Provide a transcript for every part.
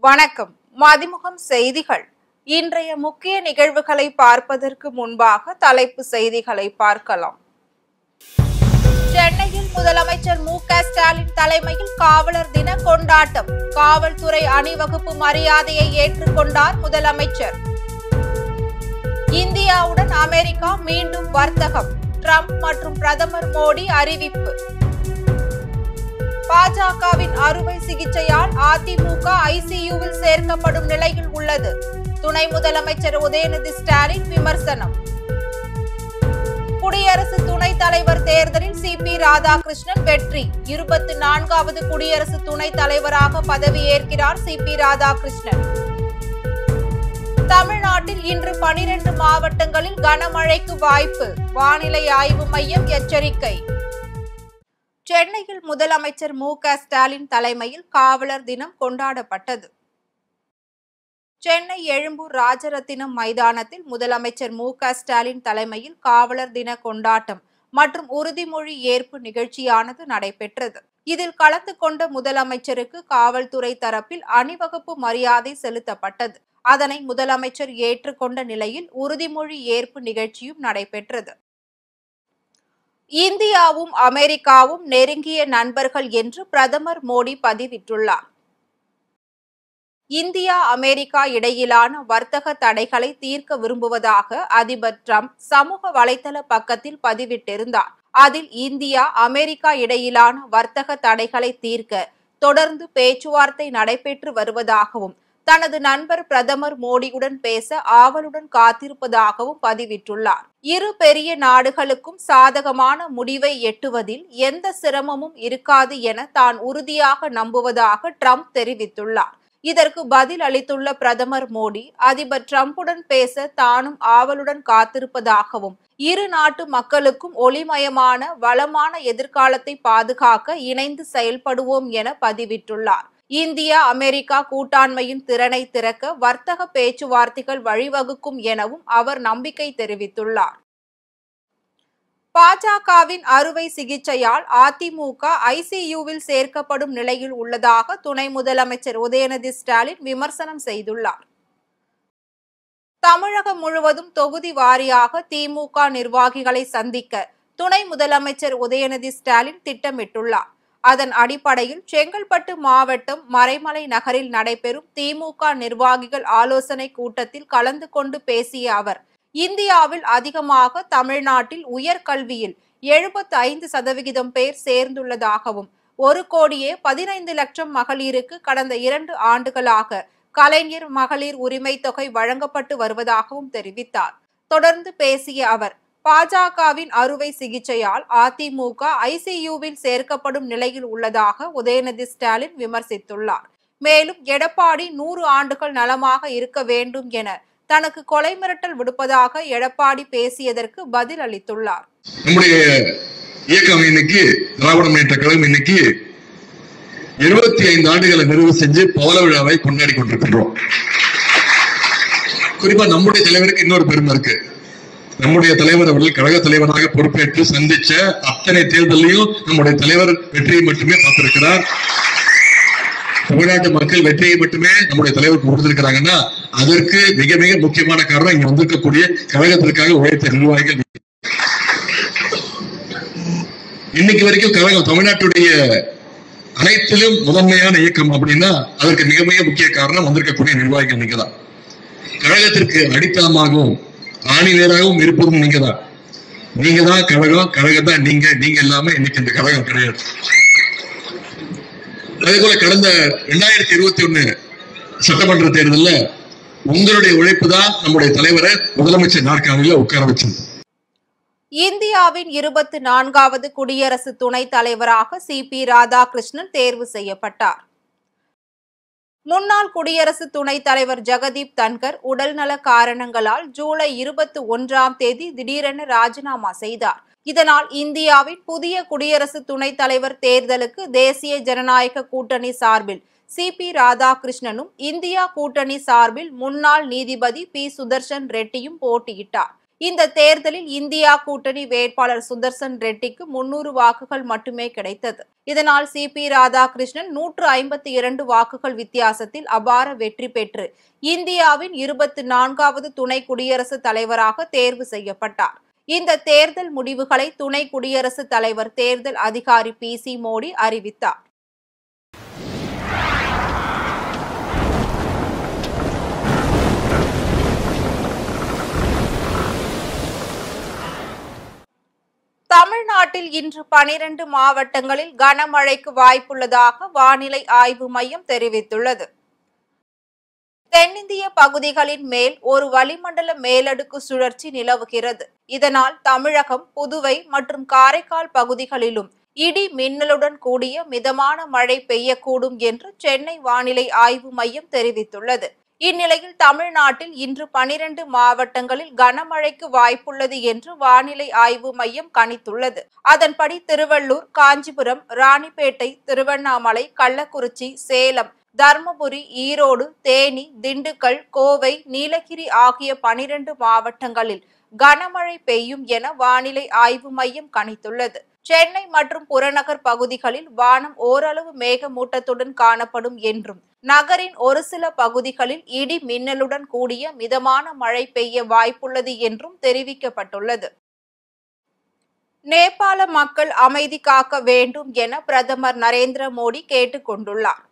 வணக்கம். மதிமுகம் செய்திகள். இன்றைய முக்கிய நிகழ்வுகளை பார்ப்பதற்கு முன்பாக தலைப்பு செய்திகளை பார்க்கலாம். சென்னையில் முதலமைச்சர் மு.க.ஸ்டாலின் தலைமையில் காவலர் தின கொண்டாட்டம். காவல்துறை அணிவகுப்பு மரியாதையை ஏற்றுக்கொண்டார் முதலமைச்சர். இந்தியாவுடன் அமெரிக்கா மீண்டும் வர்த்தகம். ட்ரம்ப் மற்றும் பிரதமர் மோடி அறிவிப்பு. பாஜகவின் அறுவை சிகிச்சையால் அதிமுக ஐசியூவில் சேர்க்கப்படும் நிலையில் உள்ளது. துணை முதலமைச்சர் உதயநிதி ஸ்டாலின் விமர்சனம். குடியரசு துணைத் தலைவர் தேர்தலில் சி.பி. ராதாகிருஷ்ணன் வெற்றி. 24வது குடியரசு துணைத் தலைவராக பதவியேற்கிறார் சி.பி. ராதாகிருஷ்ணன். தமிழ்நாட்டில் இன்று 12 மாவட்டங்களில் கனமழைக்கு வாய்ப்பு. வானிலை ஆய்வு மையம் எச்சரிக்கை. சென்னையில் முதலமைச்சர் மு.க.ஸ்டாலின் தலைமையில் காவலர் தினம் கொண்டாடப்பட்டது. சென்னை எழும்பூர் ராஜரத்தினம் மைதானத்தில் முதலமைச்சர் மு.க.ஸ்டாலின் தலைமையில் காவலர் தின கொண்டாட்டம் மற்றும் உறுதிமொழி ஏற்பு நிகழ்ச்சியானது நடைபெற்றது. இதில் கலந்து கொண்ட முதலமைச்சருக்கு காவல்துறை தரப்பில் அணிவகுப்பு மரியாதை செலுத்தப்பட்டது. அதனை முதலமைச்சர் ஏற்றுக்கொண்ட நிலையில் உறுதிமொழி ஏற்பு நிகழ்ச்சியும் நடைபெற்றது. இந்தியாவும் அமெரிக்காவும் நெருங்கிய நண்பர்கள் என்று பிரதமர் மோடி பதிவிட்டுள்ளார். இந்தியா அமெரிக்கா இடையிலான வர்த்தக தடைகளை தீர்க்க விரும்புவதாக அதிபர் ட்ரம்ப் சமூக வலைதள பக்கத்தில் பதிவிட்டிருந்தார். அதில் இந்தியா அமெரிக்கா இடையிலான வர்த்தக தடைகளை தீர்க்க தொடர்ந்து பேச்சுவார்த்தை நடைபெற்று வருவதாகவும் தனது நண்பர் பிரதமர் மோடியுடன் பேச ஆவலுடன் காத்திருப்பதாகவும் பதிவிட்டுள்ளார். இரு பெரிய நாடுகளுக்கும் சாதகமான முடிவை எட்டுவதில் எந்த சிரமமும் இருக்காது என தான் உறுதியாக நம்புவதாக ட்ரம்ப் தெரிவித்துள்ளார். இதற்கு பதில் அளித்துள்ள பிரதமர் மோடி, அதிபர் ட்ரம்புடன் பேச தானும் ஆவலுடன் காத்திருப்பதாகவும் இரு நாட்டு மக்களுக்கும் ஒளிமயமான வளமான எதிர்காலத்தை பாதுகாக்க இணைந்து செயல்படுவோம் என பதிவிட்டுள்ளார். இந்தியா அமெரிக்கா கூட்டாண்மையின் திறனை திறக்க வர்த்தக பேச்சுவார்த்தைகள் வழிவகுக்கும் எனவும் அவர் நம்பிக்கை தெரிவித்துள்ளார். பாஜகவின் அறுவை சிகிச்சையால் அதிமுக ஐசியூவில் சேர்க்கப்படும் நிலையில் உள்ளதாக துணை முதலமைச்சர் உதயநிதி ஸ்டாலின் விமர்சனம் செய்துள்ளார். தமிழகம் முழுவதும் தொகுதி வாரியாக திமுக நிர்வாகிகளை சந்திக்க துணை முதலமைச்சர் உதயநிதி ஸ்டாலின் திட்டமிட்டுள்ளார். அதன் அடிப்படையில் செங்கல்பட்டு மாவட்டம் மறைமலை நகரில் நடைபெறும் திமுக நிர்வாகிகள் ஆலோசனை கூட்டத்தில் கலந்து கொண்டு பேசிய அவர், இந்தியாவில் அதிகமாக தமிழ்நாட்டில் உயர்கல்வியில் 75% பேர் சேர்ந்துள்ளதாகவும் 1,15,00,000 மகளிருக்கு கடந்த 2 ஆண்டுகளாக கலைஞர் மகளிர் உரிமை தொகை வழங்கப்பட்டு வருவதாகவும் தெரிவித்தார். தொடர்ந்து பேசிய அவர், பாஜகவின் அறுவை சிகிச்சையால் அதிமுக ஐசியூவில் சேர்க்கப்படும் நிலையில் உள்ளதாக உதயநிதி ஸ்டாலின் விமர்சித்துள்ளார். மேலும் எடப்பாடி 100 ஆண்டுகள் நலமாக இருக்க வேண்டும் என தனக்கு கொலை மிரட்டல் விடுப்பதாக எடப்பாடி பேசியதற்கு பதில் அளித்துள்ளார். நம்முடைய இயக்கம் இன்னைக்கு திராவிட முன்னேற்ற கழகம் இன்னைக்கு 75 ஆண்டுகளை நிறைவு செஞ்சு பவள விழாவை கொண்டாடி கொண்டிருக்கின்றோம். குறிப்பா நம்முடைய தலைவருக்கு இன்னொரு பெருமை இருக்கு. நம்முடைய தலைவர் அவர்கள் கழக தலைவராக பொறுப்பேற்று சந்திச்ச அத்தனை தேர்தலையும் நம்முடைய தலைவர் வெற்றியை மட்டுமே பார்த்திருக்கிறார். தமிழ்நாட்டு மக்கள் வெற்றியை மட்டுமே நம்முடைய தலைவருக்கு கொடுத்திருக்கிறாங்கன்னா அதற்கு மிக மிக முக்கியமான காரணம் இங்க வந்திருக்கக்கூடிய கழகத்திற்காக உழைத்த நிர்வாகிகள். இன்னைக்கு வரைக்கும் கழகம் தமிழ்நாட்டுடைய அனைத்திலும் முதன்மையான இயக்கம் அப்படின்னா அதற்கு மிக மிக முக்கிய காரணம் வந்திருக்கக்கூடிய நிர்வாகிகள் நீங்க தான். கழகத்திற்கு அடித்தளமாகவும் ஆணிவேராகவும் இருப்பதும் நீங்க தான். நீங்க தான் கழகம், கழகம் தான் நீங்க. நீங்க இல்லாம இன்னைக்கு இந்த கழகம் கிடையாது. அதே போல கடந்த 2021 சட்டமன்ற தேர்தலில் உங்களுடைய உழைப்பு தான் நம்முடைய தலைவரை முதலமைச்சர் நாற்காலியில உட்கார வச்சது. இந்தியாவின் 24வது குடியரசு துணைத் தலைவராக சி.பி. ராதாகிருஷ்ணன் தேர்வு செய்யப்பட்டார். முன்னாள் குடியரசு துணைத் தலைவர் ஜெகதீப் தன்கர் உடல்நல காரணங்களால் ஜூலை 21ஆம் தேதி திடீரென ராஜினாமா செய்தார். இதனால் இந்தியாவின் புதிய குடியரசு துணைத் தலைவர் தேர்தலுக்கு தேசிய ஜனநாயக கூட்டணி சார்பில் சி.பி. ராதாகிருஷ்ணனும், இந்தியா கூட்டணி சார்பில் முன்னாள் நீதிபதி பி. சுதர்சன் ரெட்டியும் போட்டியிட்டார். இந்த தேர்தலில் இந்தியா கூட்டணி வேட்பாளர் சுதர்சன் ரெட்டிக்கு 300 வாக்குகள் மட்டுமே கிடைத்தது. இதனால் சி.பி. ராதாகிருஷ்ணன் 152 வாக்குகள் வித்தியாசத்தில் அபார வெற்றி பெற்று இந்தியாவின் 24வது துணை குடியரசுத் தலைவராக தேர்வு செய்யப்பட்டார். இந்த தேர்தல் முடிவுகளை துணை குடியரசுத் தலைவர் தேர்தல் அதிகாரி பி.சி. மோடி அறிவித்தார். தமிழ்நாட்டில் இன்று 12 மாவட்டங்களில் கனமழைக்கு வாய்ப்புள்ளதாக வானிலை ஆய்வு மையம் தெரிவித்துள்ளது. தென்னிந்திய பகுதிகளின் மேல் ஒரு வளிமண்டல மேலடுக்கு சுழற்சி நிலவுகிறது. இதனால் தமிழகம், புதுவை மற்றும் காரைக்கால் பகுதிகளிலும் இடி மின்னலுடன் கூடிய மிதமான மழை பெய்யக்கூடும் என்று சென்னை வானிலை ஆய்வு மையம் தெரிவித்துள்ளது. இந்நிலையில் தமிழ்நாட்டில் இன்று 12 மாவட்டங்களில் கனமழைக்கு வாய்ப்புள்ளது என்று வானிலை ஆய்வு மையம் கணித்துள்ளது. அதன்படி திருவள்ளூர், காஞ்சிபுரம், ராணிப்பேட்டை, திருவண்ணாமலை, கள்ளக்குறிச்சி, சேலம், தர்மபுரி, ஈரோடு, தேனி, திண்டுக்கல், கோவை, நீலகிரி ஆகிய 12 மாவட்டங்களில் கனமழை பெய்யும் என வானிலை ஆய்வு மையம் கணித்துள்ளது. சென்னை மற்றும் புறநகர் பகுதிகளில் வானம் ஓரளவு மேகமூட்டத்துடன் காணப்படும் என்றும் நகரின் ஒரு சில பகுதிகளில் இடி மின்னலுடன் கூடிய மிதமான மழை பெய்ய வாய்ப்புள்ளது என்றும் தெரிவிக்கப்பட்டுள்ளது. நேபாள மக்கள் அமைதி காக்க வேண்டும் என பிரதமர் நரேந்திர மோடி கேட்டுக் கொண்டுள்ளார்.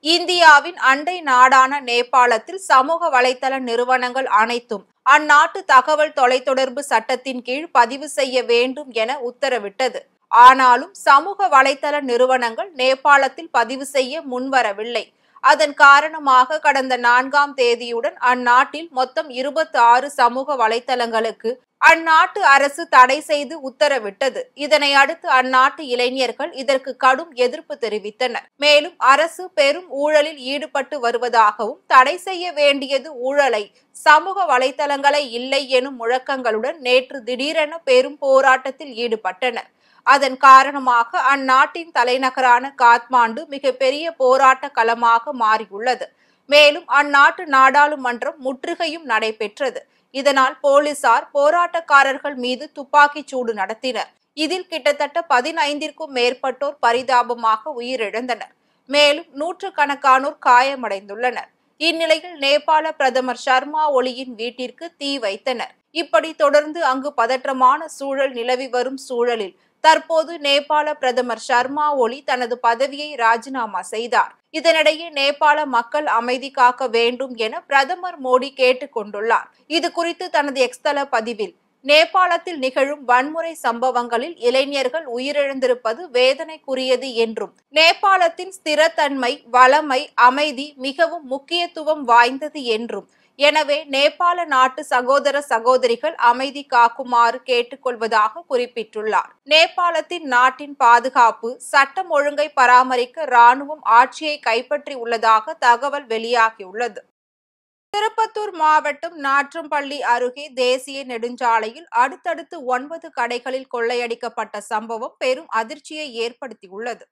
இந்தியாவின் அண்டை நாடான நேபாளத்தில் சமூக வலைதள நிறுவனங்கள் அனைத்தும் அந்நாட்டு தகவல் தொலைத்தொடர்பு சட்டத்தின் கீழ் பதிவு செய்ய வேண்டும் என உத்தரவிட்டது. ஆனாலும் சமூக வலைதள நிறுவனங்கள் நேபாளத்தில் பதிவு செய்ய முன்வரவில்லை. அதன் காரணமாக கடந்த 4ஆம் தேதியுடன் அந்நாட்டில் மொத்தம் 26 சமூக வலைதளங்களுக்கு அந்நாட்டு அரசு தடை செய்து உத்தரவிட்டது. இதனை அடுத்து அந்நாட்டு இளைஞர்கள் இதற்கு கடும் எதிர்ப்பு தெரிவித்தனர். மேலும் அரசு பெரும் ஊழலில் ஈடுபட்டு வருவதாகவும் தடை செய்ய வேண்டியது ஊழலை, சமூக வலைதளங்களை இல்லை எனும் முழக்கங்களுடன் நேற்று திடீரென பெரும் போராட்டத்தில் ஈடுபட்டனர். அதன் காரணமாக அந்நாட்டின் தலைநகரான காத்மாண்டு மிகப்பெரிய போராட்ட களமாக மாறியுள்ளது. மேலும் அந்நாட்டு நாடாளுமன்றம் முற்றுகையும் நடைபெற்றது. இதனால் போலீசார் போராட்டக்காரர்கள் மீது துப்பாக்கிச் சூடு நடத்தினர். இதில் கிட்டத்தட்ட 15ற்கும் மேற்பட்டோர் பரிதாபமாக உயிரிழந்தனர். மேலும் நூற்றுக்கணக்கானோர் காயமடைந்துள்ளனர். இந்நிலையில் நேபாள பிரதமர் சர்மா ஒலியின் வீட்டிற்கு தீ வைத்தனர். இப்படி தொடர்ந்து அங்கு பதற்றமான சூழல் நிலவி வரும் சூழலில் தற்போது நேபாள பிரதமர் சர்மா ஒலி தனது பதவியை ராஜினாமா செய்தார். இதனிடையே நேபாள மக்கள் அமைதி காக்க வேண்டும் என பிரதமர் மோடி கேட்டுக் கொண்டுள்ளார். இது குறித்து தனது எக்ஸ் தள பதிவில், நேபாளத்தில் நிகழும் வன்முறை சம்பவங்களில் இளைஞர்கள் உயிரிழந்திருப்பது வேதனைக்குரியது என்றும், நேபாளத்தின் ஸ்திரத்தன்மை, வளமை, அமைதி மிகவும் முக்கியத்துவம் வாய்ந்தது என்றும், எனவே நேபாள நாட்டு சகோதர சகோதரிகள் அமைதி காக்குமாறு கேட்டுக்கொள்வதாக குறிப்பிட்டுள்ளார். நேபாளத்தின் நாட்டின் பாதுகாப்பு, சட்டம் ஒழுங்கை பராமரிக்க ராணுவம் ஆட்சியை கைப்பற்றி உள்ளதாக தகவல் வெளியாகியுள்ளது. திருப்பத்தூர் மாவட்டம் நாற்றம்பள்ளி அருகே தேசிய நெடுஞ்சாலையில் அடுத்தடுத்து 9 கடைகளில் கொள்ளையடிக்கப்பட்ட சம்பவம் பெரும் அதிர்ச்சியை ஏற்படுத்தியுள்ளது.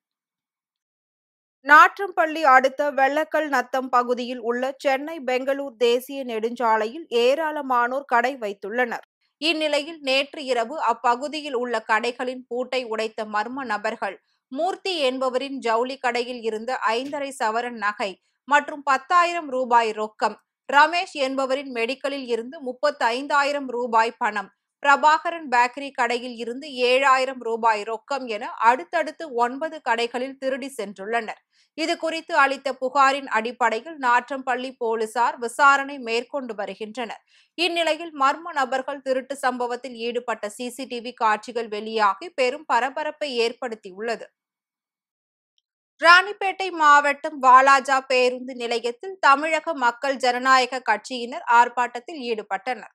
நாற்றம்பள்ளி அடுத்த வெள்ளக்கல் நத்தம் பகுதியில் உள்ள சென்னை பெங்களூர் தேசிய நெடுஞ்சாலையில் ஏராளமானோர் கடை வைத்துள்ளனர். இந்நிலையில் நேற்று இரவு அப்பகுதியில் உள்ள கடைகளின் பூட்டை உடைத்த மர்ம நபர்கள் மூர்த்தி என்பவரின் ஜவுளி கடையில் இருந்த 5.5 சவரன் நகை மற்றும் 10,000 ரூபாய் ரொக்கம், ரமேஷ் என்பவரின் மெடிக்கலில் இருந்து 35,000 ரூபாய் பணம், பிரபாகரன் பேக்கரி கடையில் இருந்து 7,000 ரூபாய் ரொக்கம் என அடுத்தடுத்து 9 கடைகளில் திருடி சென்றுள்ளனர். இது குறித்து அளித்த புகாரின் அடிப்படையில் நாற்றம்பள்ளி போலீசார் விசாரணை மேற்கொண்டு வருகின்றனர். இந்நிலையில் மர்ம நபர்கள் திருட்டு சம்பவத்தில் ஈடுபட்ட சிசிடிவி காட்சிகள் வெளியாகி பெரும் பரபரப்பை ஏற்படுத்தியுள்ளது. ராணிப்பேட்டை மாவட்டம் வாலாஜா பேருந்து நிலையத்தில் தமிழக மக்கள் ஜனநாயக கட்சியினர் ஆர்ப்பாட்டத்தில் ஈடுபட்டனர்.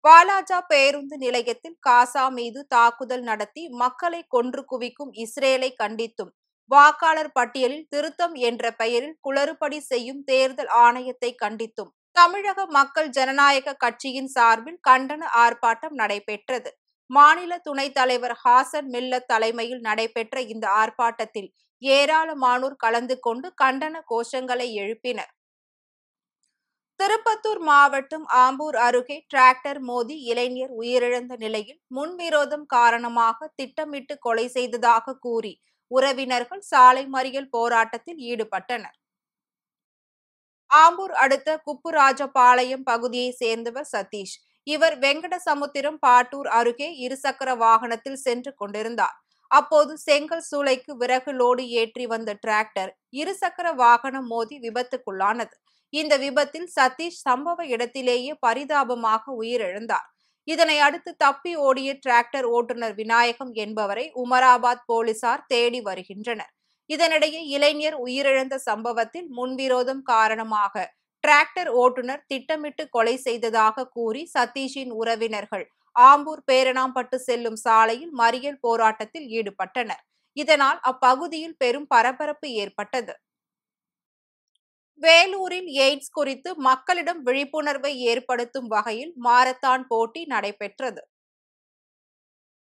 வாலாஜா பேருந்து நிலையத்தில் காசா மீது தாக்குதல் நடத்தி மக்களை கொன்று குவிக்கும் இஸ்ரேலை கண்டித்தும், வாக்காளர் பட்டியலில் திருத்தம் என்ற பெயரில் குளறுபடி செய்யும் தேர்தல் ஆணையத்தை கண்டித்தும் தமிழக மக்கள் ஜனநாயக கட்சியின் சார்பில் கண்டன ஆர்ப்பாட்டம் நடைபெற்றது. மாநில துணைத் தலைவர் ஹாசன் மில்லத் தலைமையில் நடைபெற்ற இந்த ஆர்ப்பாட்டத்தில் ஏராளமானோர் கலந்து கொண்டு கண்டன கோஷங்களை எழுப்பினர். திருப்பத்தூர் மாவட்டம் ஆம்பூர் அருகே டிராக்டர் மோதி இளைஞர் உயிரிழந்த நிலையில் முன்விரோதம் காரணமாக திட்டமிட்டு கொலை செய்ததாக கூறி உறவினர்கள் சாலை மறியல் போராட்டத்தில் ஈடுபட்டனர். ஆம்பூர் அடுத்த குப்புராஜபாளையம் பகுதியை சேர்ந்தவர் சதீஷ். இவர் வெங்கடசமுத்திரம் பாட்டூர் அருகே இருசக்கர வாகனத்தில் சென்று கொண்டிருந்தார். அப்போது செங்கல் சூளைக்கு விறகு லோடு ஏற்றி வந்த டிராக்டர் இருசக்கர வாகனம் மோதி விபத்துக்குள்ளானது. இந்த விபத்தில் சதீஷ் சம்பவ இடத்திலேயே பரிதாபமாக உயிரிழந்தார். இதனை அடுத்து தப்பி ஓடிய டிராக்டர் ஓட்டுநர் விநாயகம் என்பவரை உமராபாத் போலீசார் தேடி வருகின்றனர். இதனிடையே இளைஞர் உயிரிழந்த சம்பவத்தில் முன்விரோதம் காரணமாக டிராக்டர் ஓட்டுநர் திட்டமிட்டு கொலை செய்ததாக கூறி சதீஷின் உறவினர்கள் ஆம்பூர் பேரணாம்பட்டு செல்லும் சாலையில் மறியல் போராட்டத்தில் ஈடுபட்டனர். இதனால் அப்பகுதியில் பெரும் பரபரப்பு ஏற்பட்டது. வேலூரில் எய்ட்ஸ் குறித்து மக்களிடம் விழிப்புணர்வை ஏற்படுத்தும் வகையில் மாரத்தான் போட்டி நடைபெற்றது.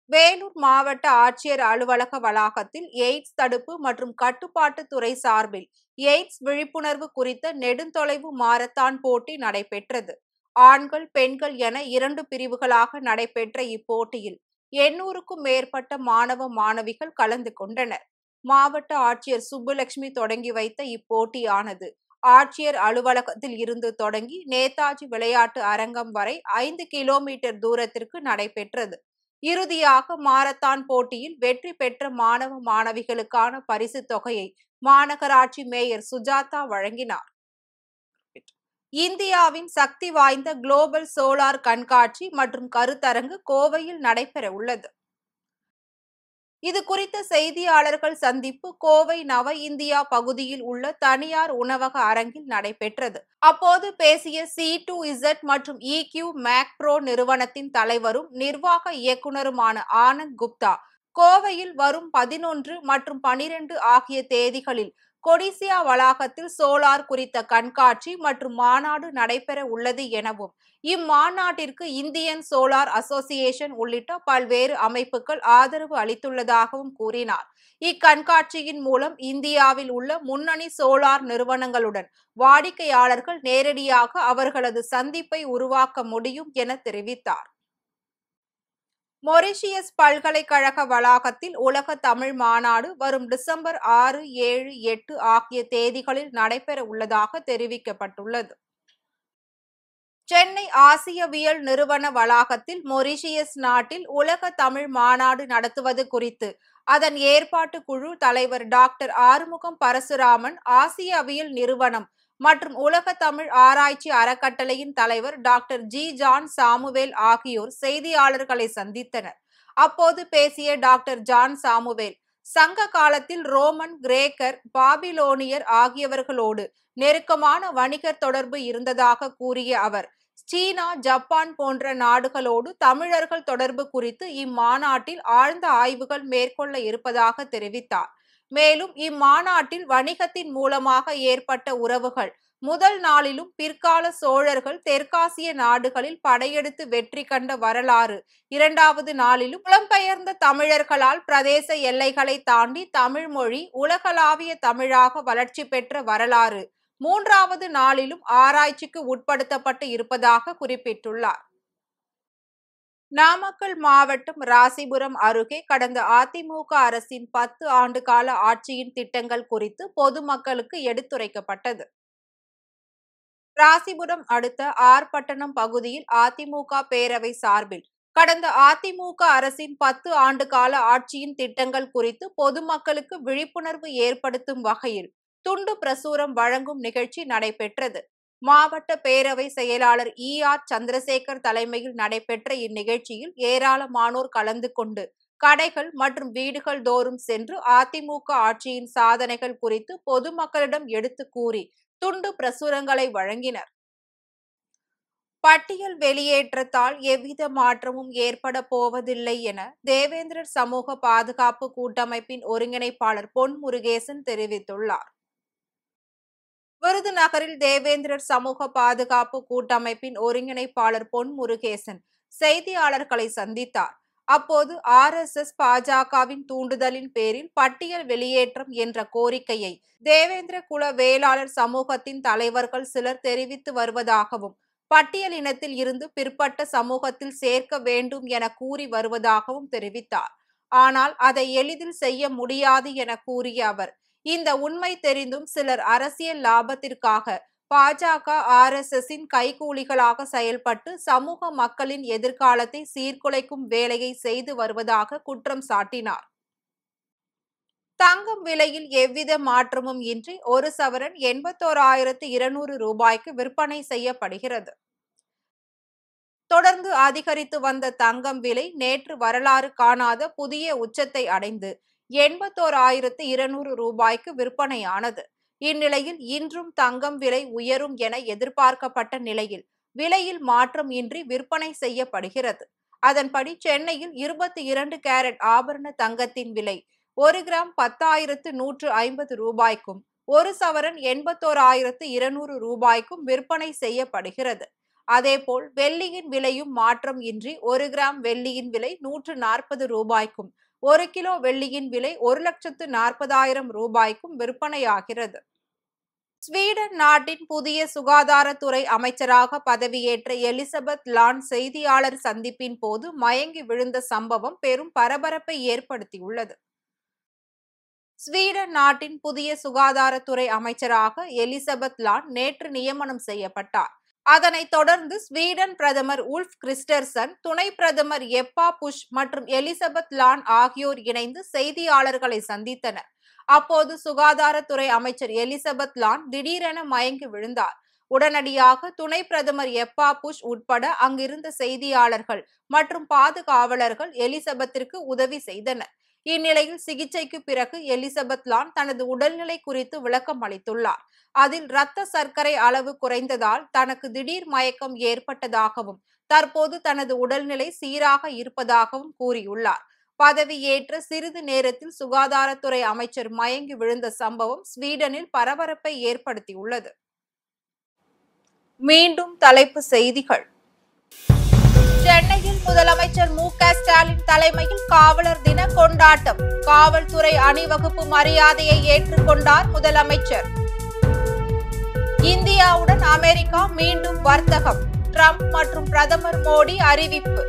வேலூர் மாவட்ட ஆட்சியர் அலுவலக வளாகத்தில் எய்ட்ஸ் தடுப்பு மற்றும் கட்டுப்பாட்டு துறை சார்பில் எய்ட்ஸ் விழிப்புணர்வு குறித்த நெடுந்தொலைவு மாரத்தான் போட்டி நடைபெற்றது. ஆண்கள் பெண்கள் என 2 பிரிவுகளாக நடைபெற்ற இப்போட்டியில் 800க்கும் மேற்பட்ட மாணவ மாணவிகள் கலந்து கொண்டனர். மாவட்ட ஆட்சியர் சுப்புலட்சுமி தொடங்கி வைத்த இப்போட்டியானது ஆட்சியர் அலுவலகத்தில் இருந்து தொடங்கி நேதாஜி விளையாட்டு அரங்கம் வரை 5 கிலோமீட்டர் தூரத்திற்கு நடைபெற்றது. இறுதியாக மாரத்தான் போட்டியில் வெற்றி பெற்ற மாணவ மாணவிகளுக்கான பரிசு தொகையை மாநகராட்சி மேயர் சுஜாதா வழங்கினார். இந்தியாவின் சக்தி வாய்ந்த குளோபல் சோலார் கண்காட்சி மற்றும் கருத்தரங்கு கோவையில் நடைபெற உள்ளது. இது குறித்த செய்தியாளர்கள் சந்திப்பு கோவை நவ இந்தியா பகுதியில் உள்ள தனியார் உணவக அரங்கில் நடைபெற்றது. அப்போது பேசிய C2Z மற்றும் EQ மேக்ப்ரோ நிறுவனத்தின் தலைவரும் நிர்வாக இயக்குனருமான ஆனந்த் குப்தா, கோவையில் வரும் 11 மற்றும் 12 ஆகிய தேதிகளில் கொடிசியா வளாகத்தில் சோலார் குறித்த கண்காட்சி மற்றும் மாநாடு நடைபெற உள்ளது எனவும், இம்மாநாட்டிற்கு இந்தியன் சோலார் அசோசியேஷன் உள்ளிட்ட பல்வேறு அமைப்புகள் ஆதரவு அளித்துள்ளதாகவும் கூறினார். இக்கண்காட்சியின் மூலம் இந்தியாவில் உள்ள முன்னணி சோலார் நிறுவனங்களுடன் வாடிக்கையாளர்கள் நேரடியாக அவர்களது சந்திப்பை உருவாக்க முடியும் என தெரிவித்தார். மொரிஷியஸ் பல்கலைக்கழக வளாகத்தில் உலக தமிழ் மாநாடு வரும் டிசம்பர் 6, 7, 8 ஆகிய தேதிகளில் நடைபெற உள்ளதாக தெரிவிக்கப்பட்டுள்ளது. சென்னை ஆசியவியல் நிறுவன வளாகத்தில் மொரிஷியஸ் நாட்டில் உலக தமிழ் மாநாடு நடத்துவது குறித்து அதன் ஏற்பாட்டு குழு தலைவர் டாக்டர் ஆறுமுகம் பரசுராமன், ஆசியவியல் நிறுவனம் மற்றும் உலக தமிழ் ஆராய்ச்சி அறக்கட்டளையின் தலைவர் டாக்டர் ஜி. ஜான் சாமுவேல் ஆகியோர் செய்தியாளர்களை சந்தித்தனர். அப்போது பேசிய டாக்டர் ஜான் சாமுவேல், சங்க காலத்தில் ரோமன், கிரேக்கர், பாபிலோனியர் ஆகியவர்களோடு நெருக்கமான வணிகர் தொடர்பு இருந்ததாக கூறிய அவர், சீனா, ஜப்பான் போன்ற நாடுகளோடு தமிழர்கள் தொடர்பு குறித்து இம்மாநாட்டில் ஆழ்ந்த ஆய்வுகள் மேற்கொள்ள இருப்பதாக தெரிவித்தார். மேலும் இம்மாநாட்டில் வணிகத்தின் மூலமாக ஏற்பட்ட உறவுகள் முதல் நாளிலும் பிற்கால சோழர்கள் தெற்காசிய நாடுகளில் படையெடுத்து வெற்றி கண்ட வரலாறு, 2வது நாளிலும் புலம்பெயர்ந்த தமிழர்களால் பிரதேச எல்லைகளை தாண்டி தமிழ் மொழி உலகளாவிய தமிழாக வளர்ச்சி பெற்ற வரலாறு, 3வது நாளிலும் ஆராய்ச்சிக்கு உட்படுத்தப்பட்டு இருப்பதாக குறிப்பிட்டுள்ளார். நாமக்கல் மாவட்டம் ராசிபுரம் அருகே கடந்த அதிமுக அரசின் 10 ஆண்டு கால ஆட்சியின் திட்டங்கள் குறித்து பொதுமக்களுக்கு எடுத்துரைக்கப்பட்டது. ராசிபுரம் அடுத்த ஆர்பட்டணம் பகுதியில் அதிமுக பேரவை சார்பில் கடந்த அதிமுக அரசின் 10 ஆண்டு கால ஆட்சியின் திட்டங்கள் குறித்து பொதுமக்களுக்கு விழிப்புணர்வு ஏற்படுத்தும் வகையில் துண்டு பிரசுரம் வழங்கும் நிகழ்ச்சி நடைபெற்றது. மாவட்ட பேரவை செயலாளர் ER சந்திரசேகர் தலைமையில் நடைபெற்ற இந்நிகழ்ச்சியில் ஏராளமானோர் கலந்து கொண்டு கடைகள் மற்றும் வீடுகள் தோறும் சென்று அதிமுக ஆட்சியின் சாதனைகள் குறித்து பொதுமக்களிடம் எடுத்து கூறி துண்டு பிரசுரங்களை வழங்கினர். பட்டியல் வெளியேற்றத்தால் எவ்வித மாற்றமும் ஏற்பட போவதில்லை என தேவேந்திரர் சமூக பாதுகாப்பு கூட்டமைப்பின் ஒருங்கிணைப்பாளர் பொன் முருகேசன் தெரிவித்துள்ளார். விருதுநகரில் தேவேந்திரர் சமூக பாதுகாப்பு கூட்டமைப்பின் ஒருங்கிணைப்பாளர் பொன் முருகேசன் செய்தியாளர்களை சந்தித்தார். அப்போது RSS பாஜகவின் தூண்டுதலின் பேரில் பட்டியல் வெளியேற்றம் என்ற கோரிக்கையை தேவேந்திர குல வேளாளர் சமூகத்தின் தலைவர்கள் சிலர் தெரிவித்து வருவதாகவும், பட்டியல் இனத்தில் இருந்து பிற்பட்ட சமூகத்தில் சேர்க்க வேண்டும் என கூறி வருவதாகவும் தெரிவித்தார். ஆனால் அதை எளிதில் செய்ய முடியாது என கூறிய அவர், இந்த உண்மை தெரிந்தும் சிலர் அரசியல் லாபத்திற்காக பாஜக RSSின் கைகூலிகளாக செயல்பட்டு சமூக மக்களின் எதிர்காலத்தை சீர்குலைக்கும் வேலையை செய்து வருவதாக குற்றம் சாட்டினார். தங்கம் விலையில் எவ்வித மாற்றமும் இன்றி ஒரு சவரன் 81,200 ரூபாய்க்கு விற்பனை செய்யப்படுகிறது. தொடர்ந்து அதிகரித்து வந்த தங்கம் விலை நேற்று வரலாறு காணாத புதிய உச்சத்தை அடைந்து 81,200 ரூபாய்க்கு விற்பனையானது. இந்நிலையில் இன்றும் தங்கம் விலை உயரும் என எதிர்பார்க்கப்பட்ட நிலையில் விலையில் மாற்றம் இன்றி விற்பனை செய்யப்படுகிறது. அதன்படி சென்னையில் 22 கேரட் ஆபரண தங்கத்தின் விலை 1 கிராம் 10,150 ரூபாய்க்கும், ஒரு சவரன் 81,200 ரூபாய்க்கும் விற்பனை செய்யப்படுகிறது. அதேபோல் வெள்ளியின் விலையும் மாற்றம் இன்றி 1 கிராம் வெள்ளியின் விலை 140 ரூபாய்க்கும், 1 கிலோ வெள்ளியின் விலை 1,40,000 ரூபாய்க்கும் விற்பனையாகிறது. ஸ்வீடன் நாட்டின் புதிய சுகாதாரத்துறை அமைச்சராக பதவியேற்ற எலிசபெத் லான் செய்தியாளர் சந்திப்பின் போது மயங்கி விழுந்த சம்பவம் பெரும் பரபரப்பை ஏற்படுத்தியுள்ளது. ஸ்வீடன் நாட்டின் புதிய சுகாதாரத்துறை அமைச்சராக எலிசபெத் லான் நேற்று நியமனம் செய்யப்பட்டார். அதனைத் தொடர்ந்து ஸ்வீடன் பிரதமர் உல்ஃப் கிறிஸ்டர்சன், துணை பிரதமர் எப்பா புஷ் மற்றும் எலிசபெத் லான் ஆகியோர் இணைந்து செய்தியாளர்களை சந்தித்தனர். அப்போது சுகாதாரத்துறை அமைச்சர் எலிசபெத் லான் திடீரென மயங்கி விழுந்தார். உடனடியாக துணை பிரதமர் எப்பா புஷ் உட்பட அங்கிருந்த செய்தியாளர்கள் மற்றும் பாதுகாவலர்கள் எலிசபெத்திற்கு உதவி செய்தனர். இந்நிலையில் சிகிச்சைக்கு பிறகு எலிசபெத் லான் தனது உடல்நிலை குறித்து விளக்கம் அளித்துள்ளார். அதில் இரத்த சர்க்கரை அளவு குறைந்ததால் தனக்கு திடீர் மயக்கம் ஏற்பட்டதாகவும், தற்போது தனது உடல்நிலை சீராக இருப்பதாகவும் கூறியுள்ளார். பதவியேற்ற சிறிது நேரத்தில் சுகாதாரத்துறை அமைச்சர் மயங்கி விழுந்த சம்பவம் ஸ்வீடனில் பரபரப்பை ஏற்படுத்தியுள்ளது. மீண்டும் தலைப்புச் செய்திகள். சென்னையில் முதலமைச்சர் மு.க.ஸ்டாலின் தலைமையில் காவலர் தின கொண்டாட்டம். காவல்துறை அணிவகுப்பு மரியாதையை ஏற்றுக்கொண்டார் முதலமைச்சர். இந்தியாவுடன் அமெரிக்கா மீண்டும் வர்த்தகம். ட்ரம்ப் மற்றும் பிரதமர் மோடி அறிவிப்பு.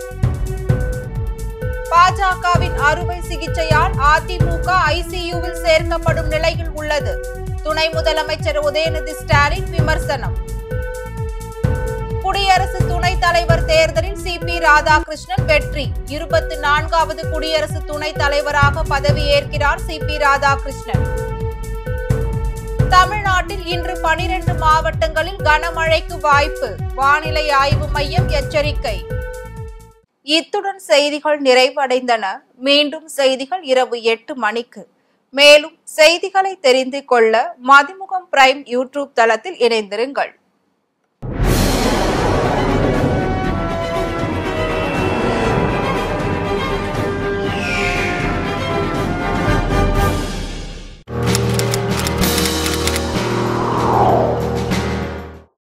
பாஜகவின் அறுவை சிகிச்சையால் அதிமுக ICUவில் சேர்க்கப்படும் நிலையில் உள்ளது. துணை முதலமைச்சர் உதயநிதி ஸ்டாலின் விமர்சனம். குடியரசு துணைத் தலைவர் தேர்தலில் CP ராதாகிருஷ்ணன் வெற்றி. 24வது குடியரசு துணைத் தலைவராக பதவியேற்கிறார் CP ராதாகிருஷ்ணன். தமிழ்நாட்டில் இன்று 12 மாவட்டங்களில் கனமழைக்கு வாய்ப்பு. வானிலை ஆய்வு மையம் எச்சரிக்கை. இத்துடன் செய்திகள் நிறைவடைந்தன. மீண்டும் செய்திகள் இரவு 8 மணிக்கு. மேலும் செய்திகளை தெரிந்து கொள்ள மதிமுகம் பிரைம் யூடியூப் தளத்தில் இணைந்திருங்கள்.